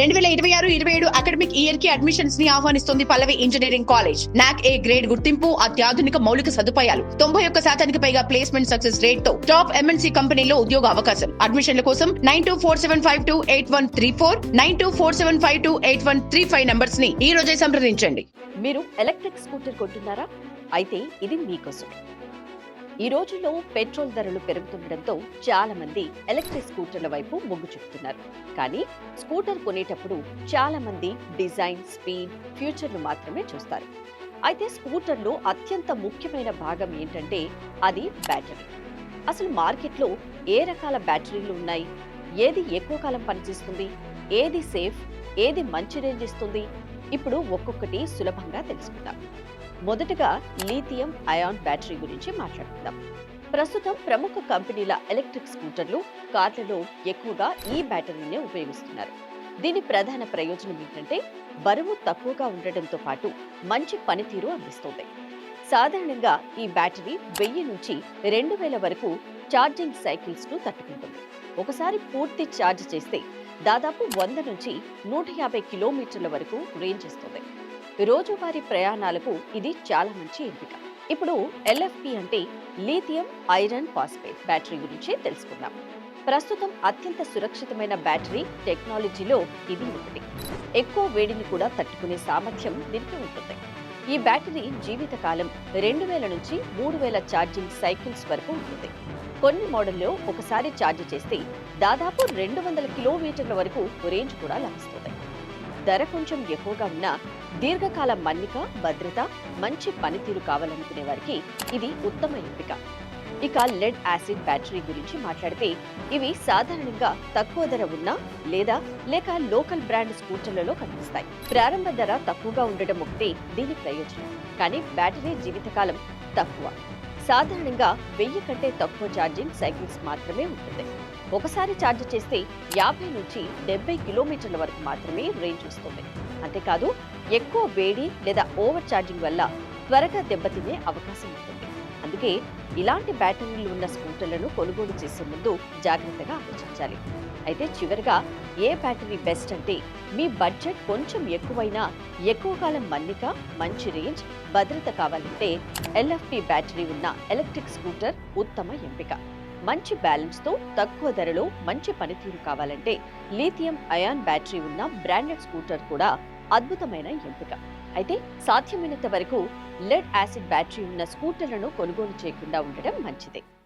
2026-27 academic year కి admissions ని ఆహ్వానిస్తుంది పల్లవి engineering college. నాక్ ఏ గ్రేడ్ గుర్తింపు, అత్యాధునిక మౌలిక సదుపాయాలు, 91% పైగా ప్లేస్మెంట్ సక్సెస్ రేట్ తో టాప్ ఎంఎన్సీ కంపెనీలో ఉద్యోగ అవకాశం. అడ్మిషన్ల కోసం 9247528134, 9247528135 నంబర్స్ ని ఈ రోజే సంప్రదించండి. మీరు ఎలక్ట్రిక్ స్కూటర్ కొంటున్నారా? అయితే ఇది మీకోసమే. ఈ రోజుల్లో పెట్రోల్ ధరలు పెరుగుతుండటంతో చాలా మంది ఎలక్ట్రిక్ స్కూటర్ల వైపు మొగ్గు చూపుతున్నారు. కానీ స్కూటర్ కొనేటప్పుడు చాలా మంది డిజైన్, స్పీడ్, ఫ్యూచర్ను మాత్రమే చూస్తారు. అయితే స్కూటర్లో అత్యంత ముఖ్యమైన భాగం ఏంటంటే అది బ్యాటరీ. అసలు మార్కెట్లో ఏ రకాల బ్యాటరీలు ఉన్నాయి, ఏది ఎక్కువ కాలం పనిచేస్తుంది, ఏది సేఫ్, ఏది మంచి రేంజ్ ఇస్తుంది, ఇప్పుడు ఒక్కొక్కటి సులభంగా తెలుసుకుందాం. మొదటగా లిథియం అయాన్ బ్యాటరీ గురించి మాట్లాడుకుందాం. ప్రస్తుతం ప్రముఖ కంపెనీల ఎలక్ట్రిక్ స్కూటర్లు, కార్లలో ఎక్కువగా ఈ బ్యాటరీనే ఉపయోగిస్తున్నారు. దీని ప్రధాన ప్రయోజనం ఏంటంటే బరువు తక్కువగా ఉండటంతో పాటు మంచి పనితీరు అందిస్తుంది. సాధారణంగా ఈ బ్యాటరీ 1000 నుంచి 2000 వరకు ఛార్జింగ్ సైకిల్స్ ను తట్టుకుంటుంది. ఒకసారి పూర్తి ఛార్జ్ చేస్తే దాదాపు 100 నుంచి 150 కిలోమీటర్ల వరకు రేంజ్ ఇస్తుంది. రోజువారీ ప్రయాణాలకు ఇది చాలా మంచి ఎంపిక. ఇప్పుడు LFP అంటే లిథియం ఐరన్ ఫాస్ఫేట్ బ్యాటరీ గురించి తెలుసుకుందాం. ప్రస్తుతం అత్యంత సురక్షితమైన బ్యాటరీ టెక్నాలజీలో ఇది ఒకటి. ఎక్కువ వేడిని కూడా తట్టుకునే సామర్థ్యం దీనికి ఉంటుంది. ఈ బ్యాటరీ జీవితకాలం 2000 నుంచి 3000 ఛార్జింగ్ సైకిల్స్ వరకు ఉంటుంది. కొన్ని మోడల్లో ఒకసారి ఛార్జ్ చేస్తే దాదాపు 200 కిలోమీటర్ల వరకు రేంజ్ కూడా లభిస్తుంది. ధర కొంచెం ఎక్కువగా ఉన్న దీర్ఘకాల మన్నిక, భద్రత, మంచి పనితీరు కావాలనుకునే వారికి ఇది ఉత్తమ ఎంపిక. ఇక లెడ్ యాసిడ్ బ్యాటరీ గురించి మాట్లాడితే ఇవి సాధారణంగా తక్కువ ధర ఉన్న లేక లోకల్ బ్రాండ్ స్కూటర్లలో కనిపిస్తాయి. ప్రారంభ ధర తక్కువగా ఉండడం ఒకటి దీని ప్రయోజనం. కానీ బ్యాటరీ జీవితకాలం తక్కువ. సాధారణంగా 1000 కంటే తక్కువ ఛార్జింగ్ సైకిల్స్ మాత్రమే ఉంటుంది. ఒకసారి ఛార్జ్ చేస్తే 50 నుంచి 70 కిలోమీటర్ల వరకు మాత్రమే రేంజ్ వస్తుంది. అంతేకాదు ఎక్కువ వేడి లేదా ఓవర్ ఛార్జింగ్ వల్ల త్వరగా దెబ్బతినే అవకాశం ఉంటుంది. అందుకే ఇలాంటి బ్యాటరీలు ఉన్న స్కూటర్లను కొనుగోలు చేసే ముందు జాగ్రత్తగా ఆలోచించాలి. అయితే చివరిగా ఏ బ్యాటరీ బెస్ట్ అంటే మీ బడ్జెట్ కొంచెం ఎక్కువైనా ఎక్కువ కాలం మన్నిక, మంచి రేంజ్, భద్రత కావాలంటే LFP బ్యాటరీ ఉన్న ఎలక్ట్రిక్ స్కూటర్ ఉత్తమ ఎంపిక. మంచి బ్యాలెన్స్ తో తక్కువ ధరలో మంచి పనితీరు కావాలంటే లిథియం అయాన్ బ్యాటరీ ఉన్న బ్రాండెడ్ స్కూటర్ కూడా అద్భుతమైన ఎంపిక. అయితే సాధ్యమైనంత వరకు లెడ్ యాసిడ్ బ్యాటరీ ఉన్న స్కూటర్లను కొనుగోలు చేయకుండా ఉండడం మంచిదే.